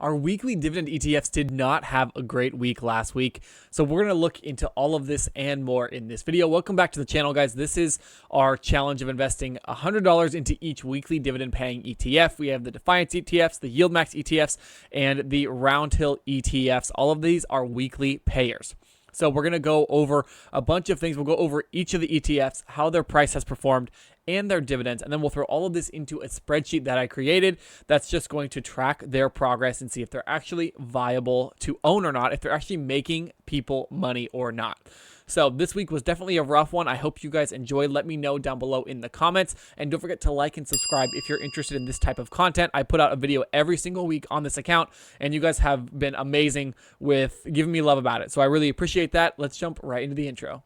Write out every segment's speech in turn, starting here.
Our weekly dividend ETFs did not have a great week last week, so we're going to look into all of this and more in this video. Welcome back to the channel, guys. This is our challenge of investing $100 into each weekly dividend paying ETF. We have the Defiance ETFs, the YieldMax ETFs, and the RoundHill ETFs. All of these are weekly payers. So we're going to go over a bunch of things. We'll go over each of the ETFs, how their price has performed, and their dividends. And then we'll throw all of this into a spreadsheet that I created that's just going to track their progress and see if they're actually viable to own or not, if they're actually making people money or not. So this week was definitely a rough one. I hope you guys enjoyed. Let me know down below in the comments. And don't forget to like and subscribe if you're interested in this type of content. I put out a video every single week on this account, and you guys have been amazing with giving me love about it. So I really appreciate that. Let's jump right into the intro.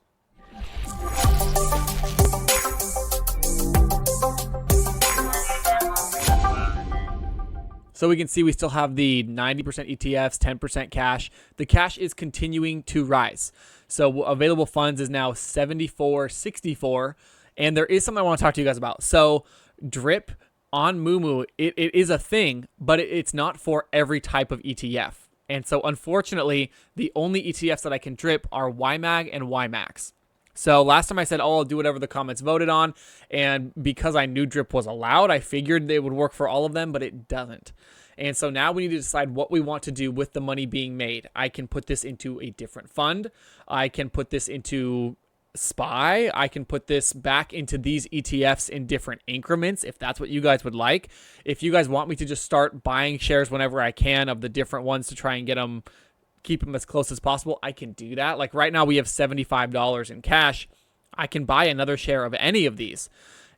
So we can see we still have the 90% ETFs, 10% cash. The cash is continuing to rise. So available funds is now 74.64. And there is something I want to talk to you guys about. So drip on Moomoo, it is a thing, but it's not for every type of ETF. And so unfortunately, the only ETFs that I can drip are YMAG and YMAX. So last time I said, oh, I'll do whatever the comments voted on. And because I knew drip was allowed, I figured it would work for all of them, but it doesn't. And so now we need to decide what we want to do with the money being made. I can put this into a different fund. I can put this into SPY. I can put this back into these ETFs in different increments if that's what you guys would like. If you guys want me to just start buying shares whenever I can of the different ones to try and get them, keep them as close as possible, I can do that. Like right now we have $75 in cash. I can buy another share of any of these.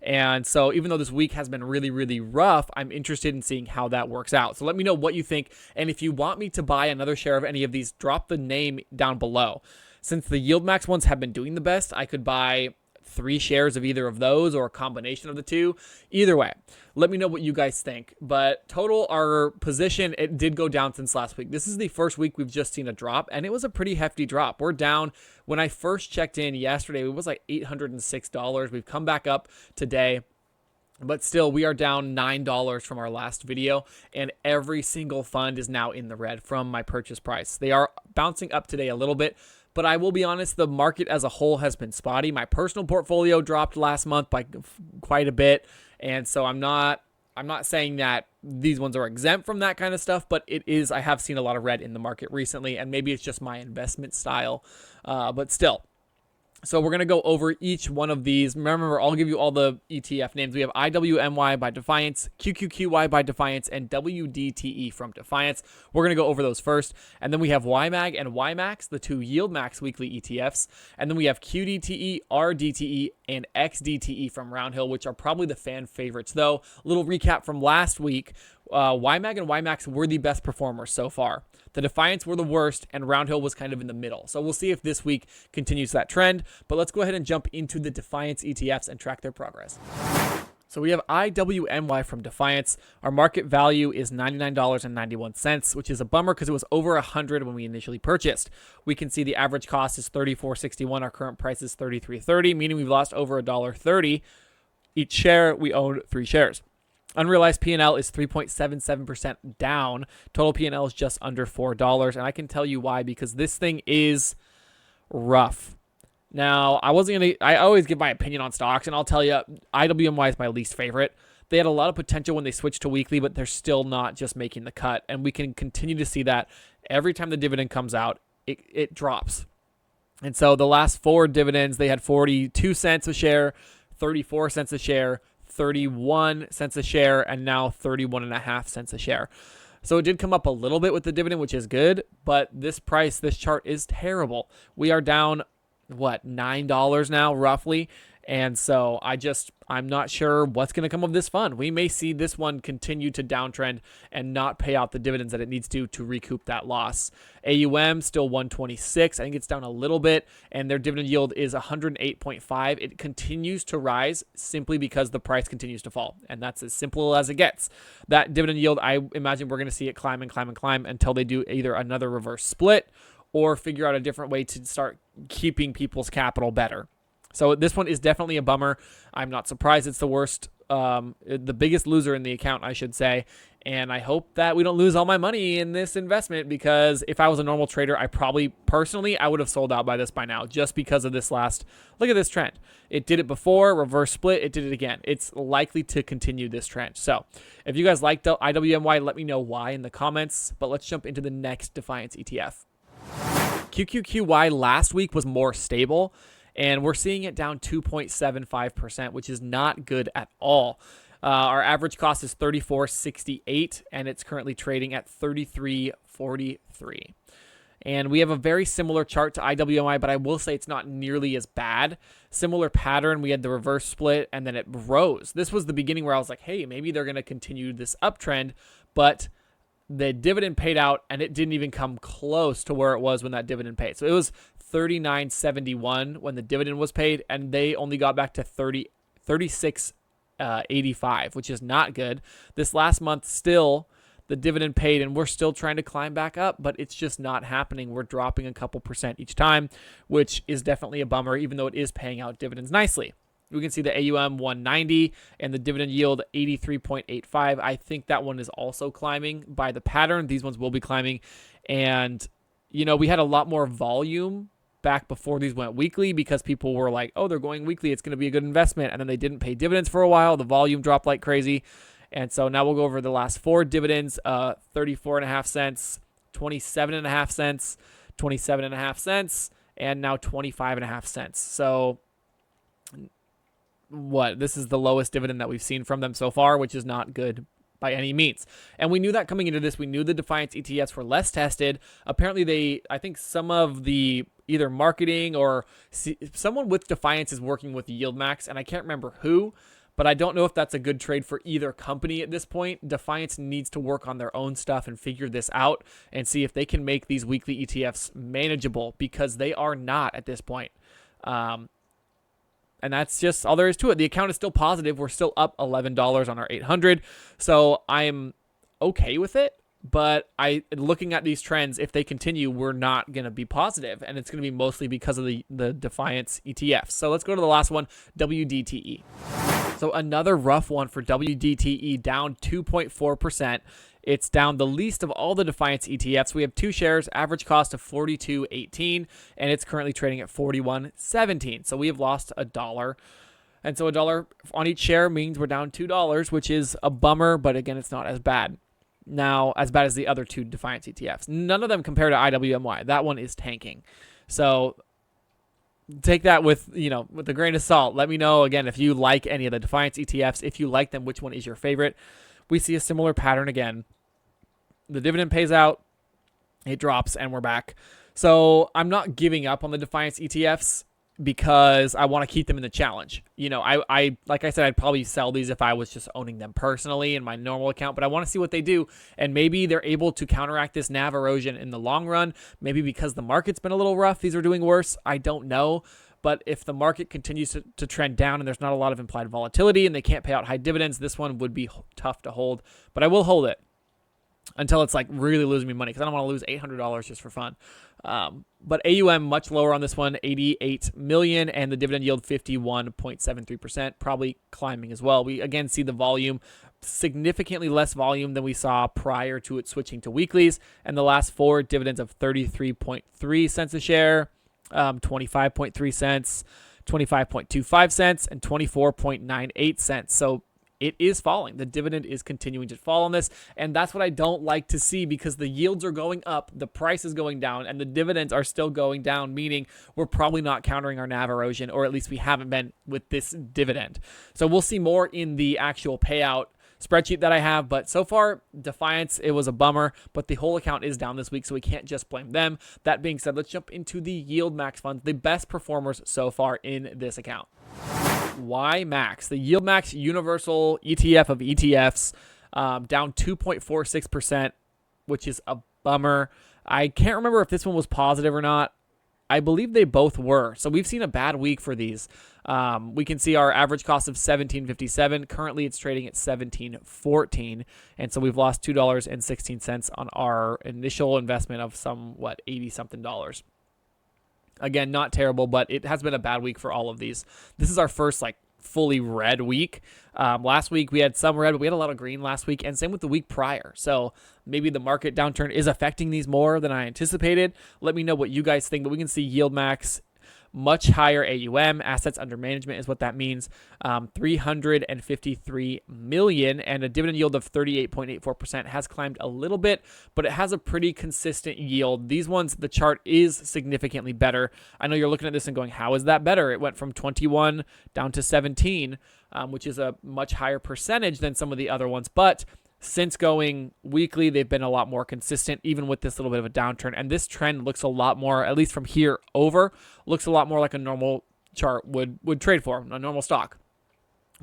And so even though this week has been really, really rough, I'm interested in seeing how that works out. So let me know what you think. And if you want me to buy another share of any of these, drop the name down below. Since the YieldMax ones have been doing the best, I could buy 3 shares of either of those or a combination of the two. Either way, let me know what you guys think. But total, our position, it did go down since last week. This is the first week we've just seen a drop, and it was a pretty hefty drop. We're down. When I first checked in yesterday, it was like $806. We've come back up today, but still we are down $9 from our last video, and every single fund is now in the red from my purchase price. They are bouncing up today a little bit, but I will be honest, the market as a whole has been spotty. My personal portfolio dropped last month by quite a bit, and so I'm not saying that these ones are exempt from that kind of stuff, but it is. I have seen a lot of red in the market recently, and maybe it's just my investment style, but still. So we're going to go over each one of these. Remember, I'll give you all the ETF names. We have IWMY by Defiance, QQQY by Defiance, and WDTE from Defiance. We're going to go over those first. And then we have YMAG and YMAX, the two YieldMax weekly ETFs. And then we have QDTE, RDTE, and XDTE from RoundHill, which are probably the fan favorites. Though, little recap from last week, YMAG and YMAX were the best performers so far. The Defiance were the worst, and RoundHill was kind of in the middle. So we'll see if this week continues that trend. But let's go ahead and jump into the Defiance ETFs and track their progress. So we have IWMY from Defiance. Our market value is $99.91, which is a bummer because it was over $100 when we initially purchased. We can see the average cost is $34.61. Our current price is $33.30, meaning we've lost over $1.30 each share. We own 3 shares. Unrealized P&L is 3.77% down. Total P&L is just under $4. And I can tell you why, because this thing is rough. Now, I always give my opinion on stocks, and I'll tell you, IWMY is my least favorite. They had a lot of potential when they switched to weekly, but they're still not just making the cut. And we can continue to see that every time the dividend comes out, it drops. And so the last 4 dividends, they had 42 cents a share, 34 cents a share, 31 cents a share, and now 31.5 cents a share. So it did come up a little bit with the dividend, which is good, but this chart is terrible. We are down, what, $9 now, roughly. And so I'm not sure what's going to come of this fund. We may see this one continue to downtrend and not pay out the dividends that it needs to recoup that loss. AUM still 126. I think it's down a little bit, and their dividend yield is 108.5. It continues to rise simply because the price continues to fall, and that's as simple as it gets. That dividend yield, I imagine we're going to see it climb and climb and climb until they do either another reverse split or figure out a different way to start keeping people's capital better. So this one is definitely a bummer. I'm not surprised it's the worst, the biggest loser in the account, I should say. And I hope that we don't lose all my money in this investment, because if I was a normal trader, I probably, personally, I would have sold out by this by now, just because of this last, look at this trend. It did it before, reverse split, it did it again. It's likely to continue this trend. So if you guys liked IWMY, let me know why in the comments, but let's jump into the next Defiance ETF. QQQY last week was more stable, and we're seeing it down 2.75%, which is not good at all. Our average cost is $34.68, and it's currently trading at $33.43. And we have a very similar chart to IWMI, but I will say it's not nearly as bad. Similar pattern. We had the reverse split, and then it rose. This was the beginning where I was like, hey, maybe they're going to continue this uptrend, but the dividend paid out, and it didn't even come close to where it was when that dividend paid. So it was $39.71 when the dividend was paid, and they only got back to $36.85, which is not good. This last month, still the dividend paid, and we're still trying to climb back up, but it's just not happening. We're dropping a couple percent each time, which is definitely a bummer, even though it is paying out dividends nicely. We can see the AUM 190 and the dividend yield 83.85. I think that one is also climbing by the pattern. These ones will be climbing. And, you know, we had a lot more volume back before these went weekly, because people were like, oh, they're going weekly, it's going to be a good investment. And then they didn't pay dividends for a while. The volume dropped like crazy. And so now we'll go over the last four dividends, 34.5 cents, 27.5 cents, 27.5 cents, and now 25.5 cents. So this is the lowest dividend that we've seen from them so far, which is not good by any means. And we knew that coming into this. We knew the Defiance ETFs were less tested. Apparently I think some of the either marketing or someone with Defiance is working with YieldMax, and I can't remember who, but I don't know if that's a good trade for either company at this point. Defiance needs to work on their own stuff and figure this out and see if they can make these weekly ETFs manageable, because they are not at this point. And that's just all there is to it. The account is still positive. We're still up $11 on our 800. So I'm okay with it. But looking at these trends, if they continue, we're not going to be positive. And it's going to be mostly because of the Defiance ETFs. So let's go to the last one, WDTE. So another rough one for WDTE, down 2.4%. It's down the least of all the Defiance ETFs. We have two shares, average cost of $42.18, and it's currently trading at $41.17. So we have lost $1. And so $1 on each share means we're down $2, which is a bummer, but again, it's not as bad. Now, as bad as the other two Defiance ETFs. None of them compare to IWMY. That one is tanking. So take that with a grain of salt. Let me know, again, if you like any of the Defiance ETFs. If you like them, which one is your favorite? We see a similar pattern again. The dividend pays out, it drops, and we're back. So I'm not giving up on the Defiance ETFs because I want to keep them in the challenge. I like I said, I'd probably sell these if I was just owning them personally in my normal account, but I want to see what they do, and maybe they're able to counteract this NAV erosion in the long run. Maybe because the market's been a little rough, these are doing worse. I don't know. But if the market continues to trend down and there's not a lot of implied volatility and they can't pay out high dividends, this one would be tough to hold. But I will hold it until it's like really losing me money, because I don't want to lose $800 just for fun. But AUM much lower on this one, 88 million, and the dividend yield 51.73%, probably climbing as well. We again see the volume, significantly less volume than we saw prior to it switching to weeklies, and the last four dividends of 33.3 cents a share, 25.3 cents, 25.25 cents, and 24.98 cents. So it is falling. The dividend is continuing to fall on this, and that's what I don't like to see, because the yields are going up, the price is going down, and the dividends are still going down, meaning we're probably not countering our NAV erosion, or at least we haven't been with this dividend. So we'll see more in the actual payout spreadsheet that I have, but so far, Defiance, it was a bummer, but the whole account is down this week, so we can't just blame them. That being said, let's jump into the YieldMax funds, the best performers so far in this account. YieldMax, the YieldMax Universal ETF of ETFs, down 2.46%, which is a bummer. I can't remember if this one was positive or not. I believe they both were. So we've seen a bad week for these. We can see our average cost of $17.57. Currently, it's trading at $17.14. And so we've lost $2.16 on our initial investment of $80-something. Again, not terrible, but it has been a bad week for all of these. This is our first like fully red week. Last week we had some red, but we had a lot of green last week, and same with the week prior. So maybe the market downturn is affecting these more than I anticipated. Let me know what you guys think, but we can see YieldMax much higher AUM, assets under management is what that means, 353 million, and a dividend yield of 38.84%. Has climbed a little bit, but it has a pretty consistent yield. These ones, the chart is significantly better. I know you're looking at this and going, how is that better? It went from 21 down to 17, which is a much higher percentage than some of the other ones, but since going weekly, they've been a lot more consistent, even with this little bit of a downturn. And this trend looks a lot more, at least from here over, looks a lot more like a normal chart would trade for, a normal stock.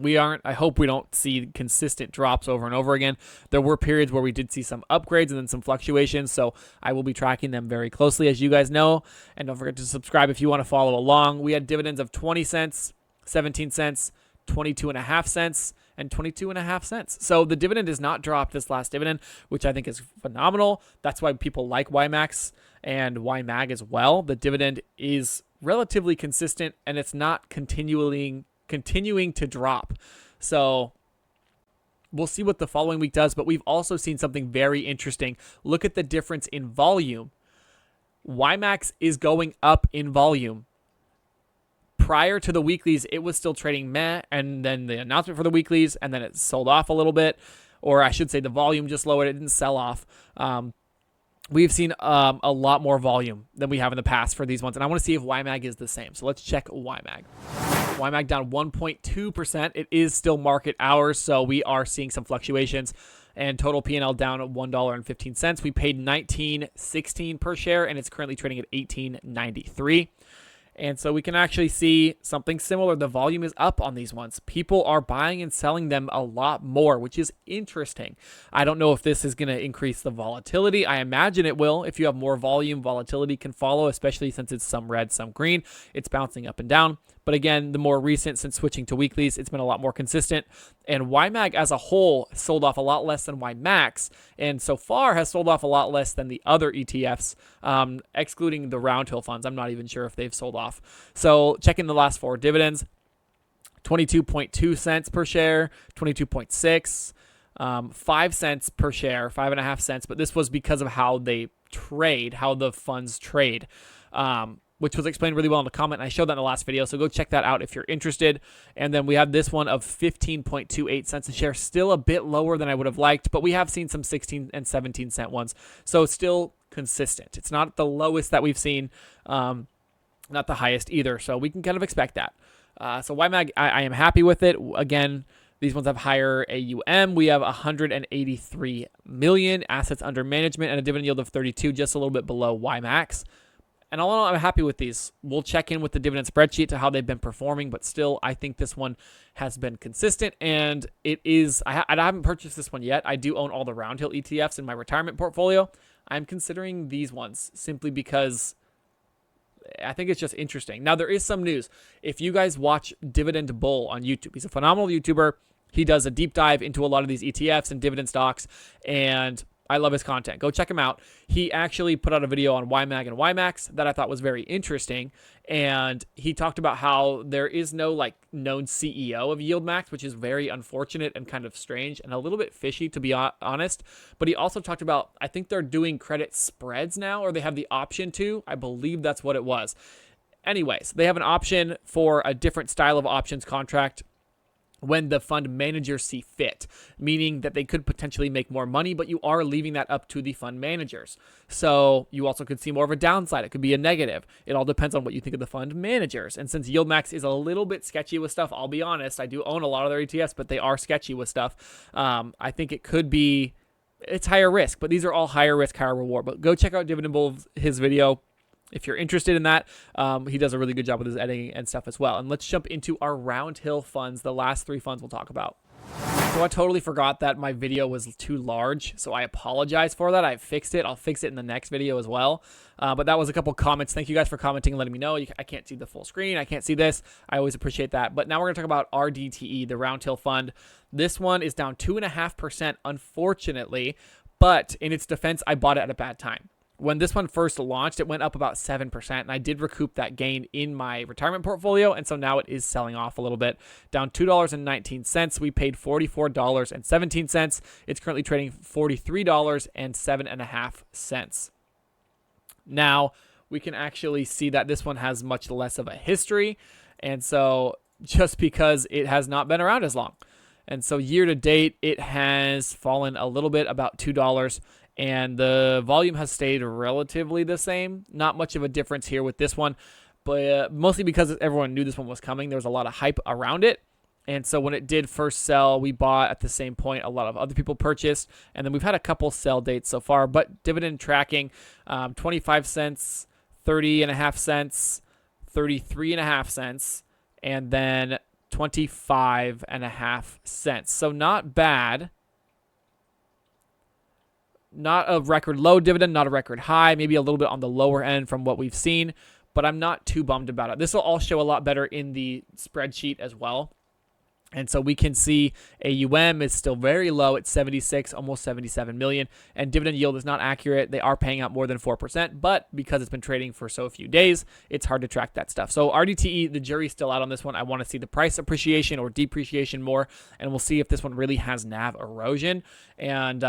I hope we don't see consistent drops over and over again. There were periods where we did see some upgrades and then some fluctuations, so I will be tracking them very closely, as you guys know. And don't forget to subscribe if you want to follow along. We had dividends of 20 cents, 17 cents, 22.5 cents, and 22.5 cents. So the dividend is not dropped this last dividend, which I think is phenomenal. That's why people like YieldMax and YMAG as well. The dividend is relatively consistent and it's not continuing to drop. So we'll see what the following week does, but we've also seen something very interesting. Look at the difference in volume. YMAX is going up in volume. Prior to the weeklies, it was still trading meh, and then the announcement for the weeklies, and then it sold off a little bit, or I should say the volume just lowered. It didn't sell off. We've seen a lot more volume than we have in the past for these ones, and I want to see if YMAG is the same. So let's check YMAG. YMAG down 1.2%. It is still market hours, so we are seeing some fluctuations. And total P&L down at $1.15. We paid $19.16 per share, and it's currently trading at $18.93. And so we can actually see something similar. The volume is up on these ones. People are buying and selling them a lot more, which is interesting. I don't know if this is going to increase the volatility. I imagine it will. If you have more volume, volatility can follow, especially since it's some red, some green. It's bouncing up and down. But again, the more recent, since switching to weeklies, it's been a lot more consistent. And YMAG as a whole sold off a lot less than YMAX, and so far has sold off a lot less than the other ETFs, excluding the RoundHill funds. I'm not even sure if they've sold off. So checking the last four dividends, 22.2 cents per share, 22.6, 5 cents per share, 5.5 cents. But this was because of how they trade, how the funds trade. Which was explained really well in the comment. And I showed that in the last video, so go check that out if you're interested. And then we have this one of 15.28 cents a share, still a bit lower than I would have liked, but we have seen some 16 and 17 cent ones, so still consistent. It's not the lowest that we've seen, not the highest either, so we can kind of expect that. So YMAG, I am happy with it. Again, these ones have higher AUM. We have 183 million assets under management and a dividend yield of 32, just a little bit below YMAX. And all in all, I'm happy with these. We'll check in with the dividend spreadsheet to how they've been performing, but still, I think this one has been consistent, and it is. I haven't purchased this one yet. I do own all the RoundHill ETFs in my retirement portfolio. I'm considering these ones simply because I think it's just interesting. Now, there is some news. If you guys watch Dividend Bull on YouTube, he's a phenomenal YouTuber. He does a deep dive into a lot of these ETFs and dividend stocks, and I love his content. Go check him out. He actually put out a video on YMAG and YMAX that I thought was very interesting. And he talked about how there is no known CEO of YieldMax, which is very unfortunate and kind of strange and a little bit fishy, to be honest. But he also talked about, I think they're doing credit spreads now, or they have the option to. I believe that's what it was. Anyways, they have an option for a different style of options contract when the fund managers see fit, meaning that they could potentially make more money, but you are leaving that up to the fund managers. So you also could see more of a downside. It could be a negative. It all depends on what you think of the fund managers. And since YieldMax is a little bit sketchy with stuff, I'll be honest, I do own a lot of their ETFs, but they are sketchy with stuff. I think it could be, it's higher risk, but these are all higher risk, higher reward. But go check out Dividend Bull, his video, if you're interested in that. He does a really good job with his editing and stuff as well. And let's jump into our RoundHill funds, the last three funds we'll talk about. So I totally forgot that my video was too large, so I apologize for that. I fixed it. I'll fix it in the next video as well. But that was a couple comments. Thank you guys for commenting and letting me know. I can't see the full screen. I can't see this. I always appreciate that. But now we're going to talk about RDTE, the RoundHill fund. This one is down 2.5%, unfortunately. But in its defense, I bought it at a bad time. when this one first launched, it went up about 7%, and I did recoup that gain in my retirement portfolio, and so now it is selling off a little bit, down $2.19. We paid $44.17. It's currently trading $43.07.5. Now, we can actually see that this one has much less of a history, and so just because it has not been around as long. And so year to date, it has fallen a little bit, about $2, and the volume has stayed relatively the same. Not much of a difference here with this one, but mostly because everyone knew this one was coming. There was a lot of hype around it. And so when it did first sell, we bought at the same point. A lot of other people purchased, and then we've had a couple sell dates so far. But dividend tracking, 25 cents, 30.5 cents, 33.5 cents, and then 25.5 cents. So not bad. Not a record low dividend, not a record high, maybe a little bit on the lower end from what we've seen, but I'm not too bummed about it. This will all show a lot better in the spreadsheet as well. And so we can see AUM is still very low at 76, almost 77 million, and dividend yield is not accurate. They are paying out more than 4%, but because it's been trading for so few days, it's hard to track that stuff. So RDTE, the jury's still out on this one. I want to see the price appreciation or depreciation more, and we'll see if this one really has NAV erosion, and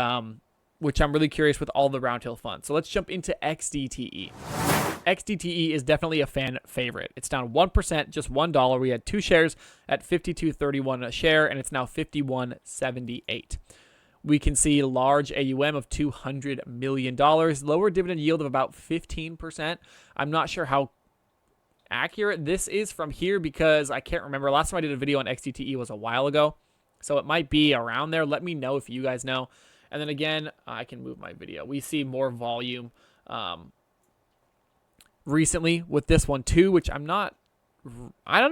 which I'm really curious with all the RoundHill funds. So let's jump into XDTE. XDTE is definitely a fan favorite. It's down 1%, just $1. We had 2 shares at $52.31 a share, and it's now $51.78. We can see large AUM of $200 million, lower dividend yield of about 15%. I'm not sure how accurate this is from here because I can't remember. Last time I did a video on XDTE was a while ago, so it might be around there. Let me know if you guys know. And then again, I can move my video. We see more volume recently with this one too, which I don't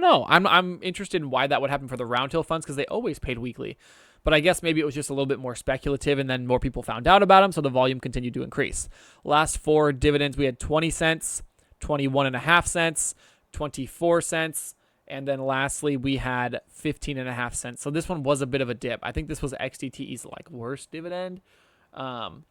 know. I'm interested in why that would happen for the RoundHill funds because they always paid weekly. But I guess maybe it was just a little bit more speculative and then more people found out about them, so the volume continued to increase. Last 4 dividends, we had 20 cents, 21.5 cents, 24 cents, and then lastly, we had 15.5 cents. So this one was a bit of a dip. I think this was XDTE's like worst dividend. And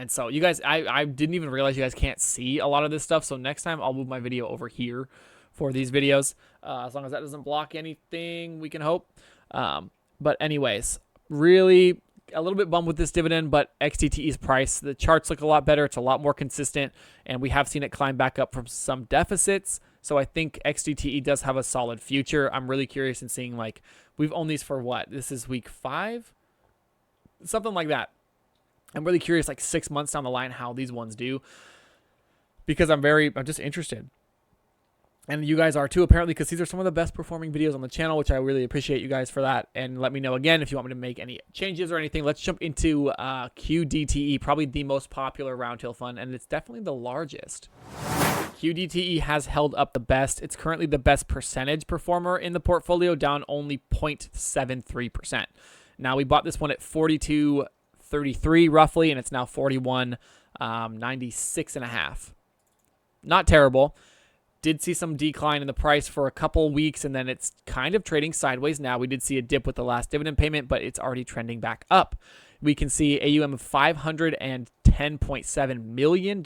so you guys, I didn't even realize you guys can't see a lot of this stuff. So next time I'll move my video over here for these videos. As long as that doesn't block anything, we can hope. But anyways, really a little bit bummed with this dividend, but XDTE's price, the charts look a lot better. It's a lot more consistent, and we have seen it climb back up from some deficits. So I think XDTE does have a solid future. I'm really curious in seeing, like, we've owned these for what? This is week 5? Something like that. I'm really curious, like 6 months down the line, how these ones do, because I'm just interested. And you guys are too, apparently, because these are some of the best performing videos on the channel, which I really appreciate you guys for that. And let me know again if you want me to make any changes or anything. Let's jump into QDTE, probably the most popular RoundHill fund, and it's definitely the largest. QDTE has held up the best. It's currently the best percentage performer in the portfolio, down only 0.73%. Now, we bought this one at $42.33 roughly, and it's now $41.96.5. Not terrible. Did see some decline in the price for a couple weeks, and then it's kind of trading sideways now. We did see a dip with the last dividend payment, but it's already trending back up. We can see AUM of $510.7 million.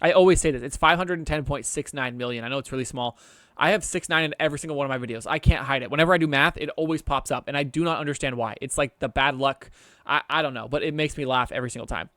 I always say this. It's $510.69 million. I know it's really small. I have 6.9 in every single one of my videos. I can't hide it. Whenever I do math, it always pops up, and I do not understand why. It's like the bad luck. I don't know, but it makes me laugh every single time.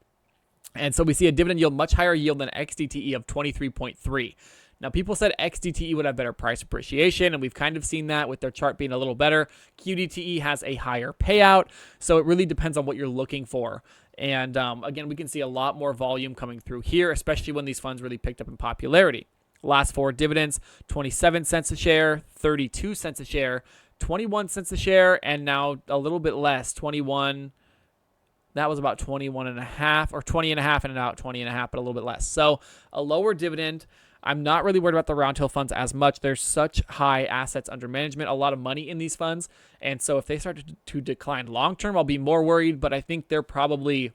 And so we see a dividend yield, much higher yield than XDTE of 23.3. Now, people said XDTE would have better price appreciation, and we've kind of seen that with their chart being a little better. QDTE has a higher payout, so it really depends on what you're looking for. And again, we can see a lot more volume coming through here, especially when these funds really picked up in popularity. Last 4 dividends, 27 cents a share, 32 cents a share, 21 cents a share, and now a little bit less, 21. That was about 21.5 or 20.5 and about 20.5, but a little bit less. So a lower dividend. I'm not really worried about the RoundHill funds as much. There's such high assets under management, a lot of money in these funds. And so if they start to decline long-term, I'll be more worried. But I think they're probably,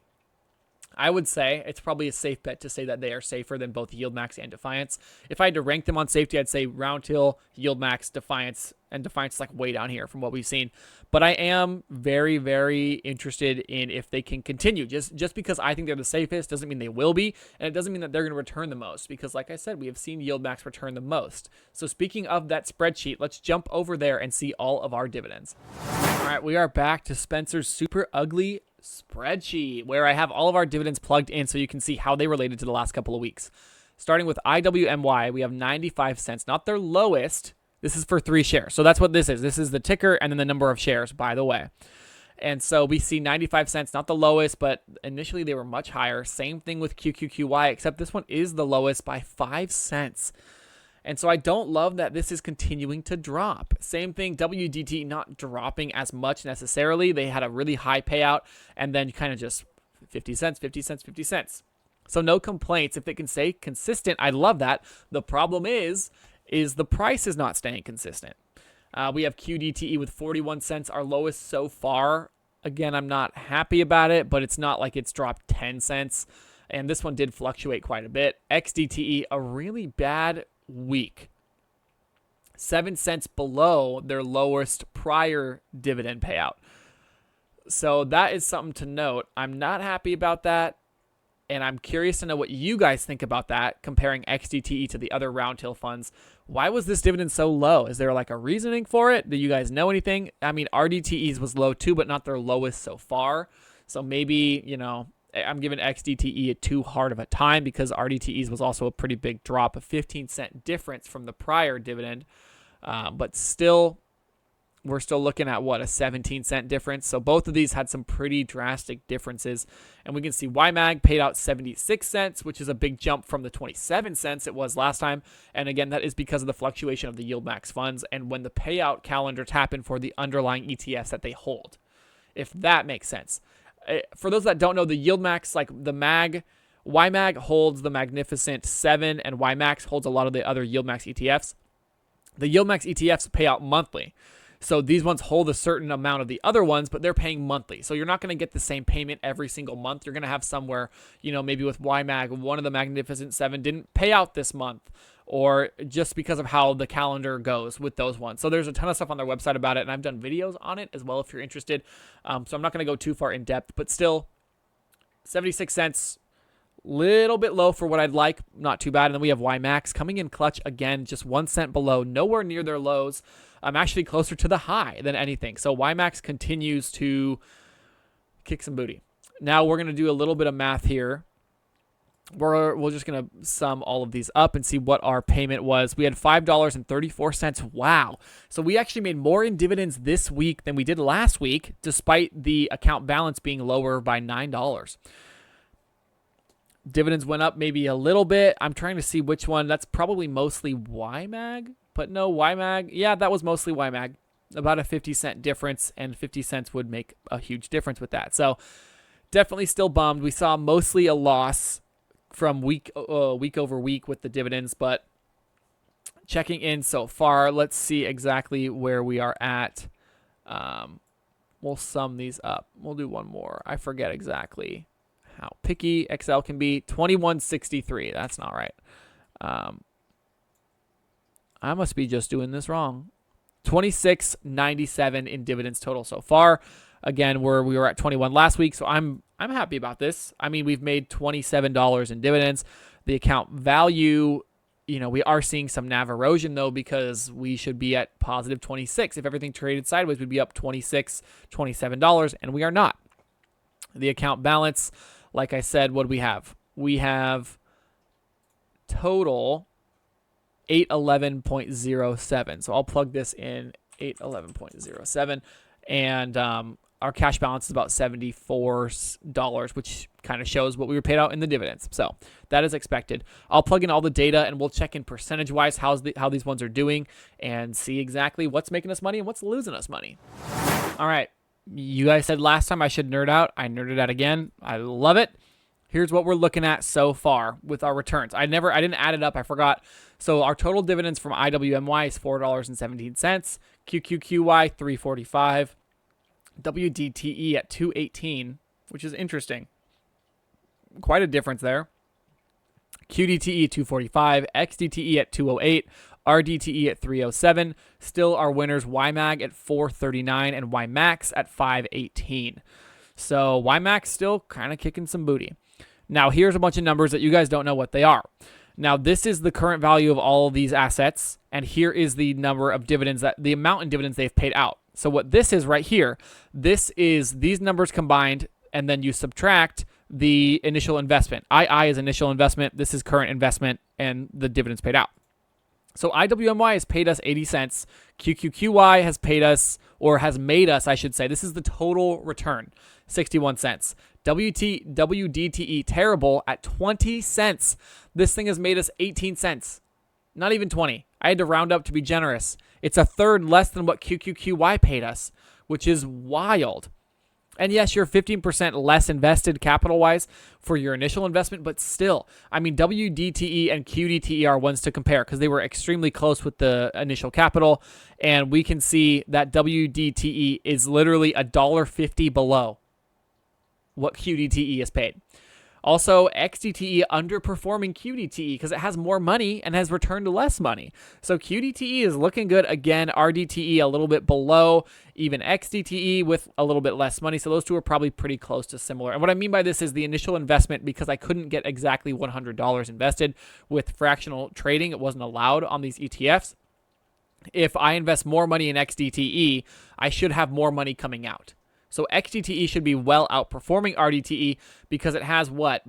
I would say it's probably a safe bet to say that they are safer than both YieldMax and Defiance. If I had to rank them on safety, I'd say RoundHill, YieldMax, Defiance, and Defiance is like way down here from what we've seen. But I am very, very interested in if they can continue. Just because I think they're the safest doesn't mean they will be, and it doesn't mean that they're going to return the most, because like I said, we have seen YieldMax return the most. So speaking of that spreadsheet, let's jump over there and see all of our dividends. All right, we are back to Spencer's super ugly spreadsheet where I have all of our dividends plugged in so you can see how they related to the last couple of weeks. Starting with IWMY, we have 95 cents, not their lowest. This is for 3 shares. So that's what this is. This is the ticker and then the number of shares, by the way. And so we see 95 cents, not the lowest, but initially they were much higher. Same thing with QQQY, except this one is the lowest by 5 cents. And so I don't love that this is continuing to drop. Same thing, WDTE not dropping as much necessarily. They had a really high payout and then kind of just 50 cents, 50 cents, 50 cents. So no complaints. If it can stay consistent, I love that. The problem is the price is not staying consistent. We have QDTE with 41 cents, our lowest so far. Again, I'm not happy about it, but it's not like it's dropped 10 cents. And this one did fluctuate quite a bit. XDTE, a really bad week. 7 cents below their lowest prior dividend payout. So that is something to note. I'm not happy about that. And I'm curious to know what you guys think about that, comparing XDTE to the other RoundHill funds. Why was this dividend so low? Is there like a reasoning for it? Do you guys know anything? I mean, RDTE's was low too, but not their lowest so far. So maybe, you know, I'm giving XDTE too hard of a time because RDTE's was also a pretty big drop, a 15-cent difference from the prior dividend. But still, we're still looking at, what, a 17-cent difference. So both of these had some pretty drastic differences. And we can see YMAG paid out 76 cents, which is a big jump from the 27 cents it was last time. And again, that is because of the fluctuation of the YieldMax funds and when the payout calendars happen for the underlying ETFs that they hold, if that makes sense. For those that don't know, the YieldMax, like the YMAG holds the Magnificent 7 and YMAX holds a lot of the other YieldMax ETFs. The YieldMax ETFs pay out monthly. So these ones hold a certain amount of the other ones, but they're paying monthly. So you're not going to get the same payment every single month. You're going to have somewhere, you know, maybe with YMAG, one of the Magnificent 7 didn't pay out this month, or just because of how the calendar goes with those ones. So there's a ton of stuff on their website about it, and I've done videos on it as well if you're interested. So I'm not going to go too far in depth, but still 76 cents, little bit low for what I'd like, not too bad. And then we have YMAX coming in clutch again, just 1 cent below, nowhere near their lows. I'm actually closer to the high than anything. So YMAX continues to kick some booty. Now we're going to do a little bit of math here. We're just going to sum all of these up and see what our payment was. We had $5.34. Wow. So we actually made more in dividends this week than we did last week, despite the account balance being lower by $9. Dividends went up maybe a little bit. I'm trying to see which one. That's probably mostly YMAG. But no, YMAG, yeah, that was mostly YMAG. About a 50-cent difference, and 50 cents would make a huge difference with that. So definitely still bummed. We saw mostly a loss from week over week with the dividends, but checking in so far, let's see exactly where we are at. We'll sum these up. We'll do one more. I forget exactly how picky Excel can be. 2163. That's not right. I must be just doing this wrong. 26.97 in dividends total so far. Again, we were at 21 last week, so I'm happy about this. I mean, we've made $27 in dividends. The account value, you know, we are seeing some NAV erosion though, because we should be at positive 26. If everything traded sideways, we'd be up $26, $27, and we are not. The account balance, like I said, what do we have? We have total 811.07. So I'll plug this in, 811.07, and our cash balance is about $74, which kind of shows what we were paid out in the dividends. So that is expected. I'll plug in all the data and we'll check in percentage-wise how these ones are doing and see exactly what's making us money and what's losing us money. All right. You guys said last time I should nerd out. I nerded out again. I love it. Here's what we're looking at so far with our returns. I didn't add it up. I forgot. So our total dividends from IWMY is $4.17. QQQY, $3.45. WDTE at $2.18, which is interesting. quite a difference there. QDTE 245, XDTE at 208, RDTE at 307. Still our winners, YMAG at 439 and YMAX at 518. So YMAX still kind of kicking some booty. Now here's a bunch of numbers that you guys don't know what they are. Now this is the current value of all of these assets, and here is the number of dividends, the amount in dividends they've paid out. So what this is right here, this is these numbers combined, and then you subtract the initial investment. II is initial investment, this is current investment, and the dividends paid out. So IWMY has paid us 80 cents. QQQY has paid us, or has made us, I should say. This is the total return, 61 cents. WDTE terrible at 20 cents. This thing has made us 18 cents. Not even 20. I had to round up to be generous. It's a third less than what QQQY paid us, which is wild. And yes, you're 15% less invested capital-wise for your initial investment, but still, I mean, WDTE and QDTE are ones to compare because they were extremely close with the initial capital, and we can see that WDTE is literally $1.50 below what QDTE is paid. Also, XDTE underperforming QDTE because it has more money and has returned less money. So QDTE is looking good. Again, RDTE a little bit below, even XDTE with a little bit less money. So those two are probably pretty close to similar. And what I mean by this is the initial investment, because I couldn't get exactly $100 invested with fractional trading. It wasn't allowed on these ETFs. If I invest more money in XDTE, I should have more money coming out. So XDTE should be well outperforming RDTE because it has, what,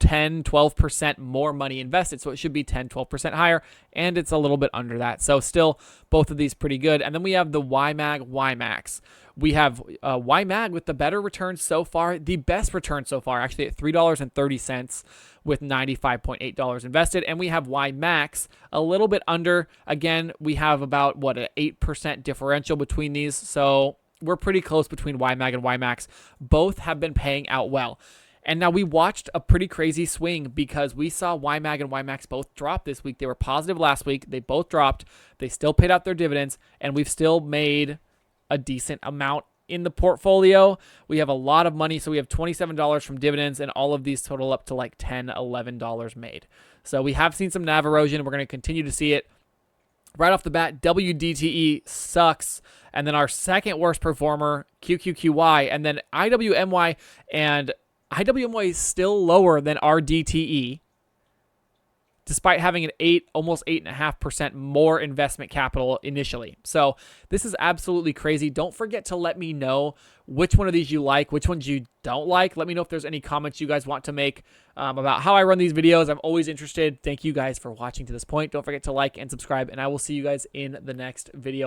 10, 12% more money invested. So it should be 10, 12% higher, and it's a little bit under that. So still, both of these pretty good. And then we have the YMAG, YMAX. We have YMAG with the better return so far, the best return so far, actually at $3.30 with $95.8 invested. And we have YMAX a little bit under. Again, we have about, what, an 8% differential between these. So we're pretty close between YMAG and YMAX. Both have been paying out well. And now we watched a pretty crazy swing because we saw YMAG and YMAX both drop this week. They were positive last week. They both dropped. They still paid out their dividends, and we've still made a decent amount in the portfolio. We have a lot of money, so we have $27 from dividends, and all of these total up to like $10, $11 made. So we have seen some NAV erosion. We're going to continue to see it. Right off the bat, WDTE sucks. And then our second worst performer, QQQY, and then IWMY. And IWMY is still lower than RDTE, despite having an almost 8.5% more investment capital initially. So this is absolutely crazy. Don't forget to let me know which one of these you like, which ones you don't like. Let me know if there's any comments you guys want to make about how I run these videos. I'm always interested. Thank you guys for watching to this point. Don't forget to like and subscribe, and I will see you guys in the next video.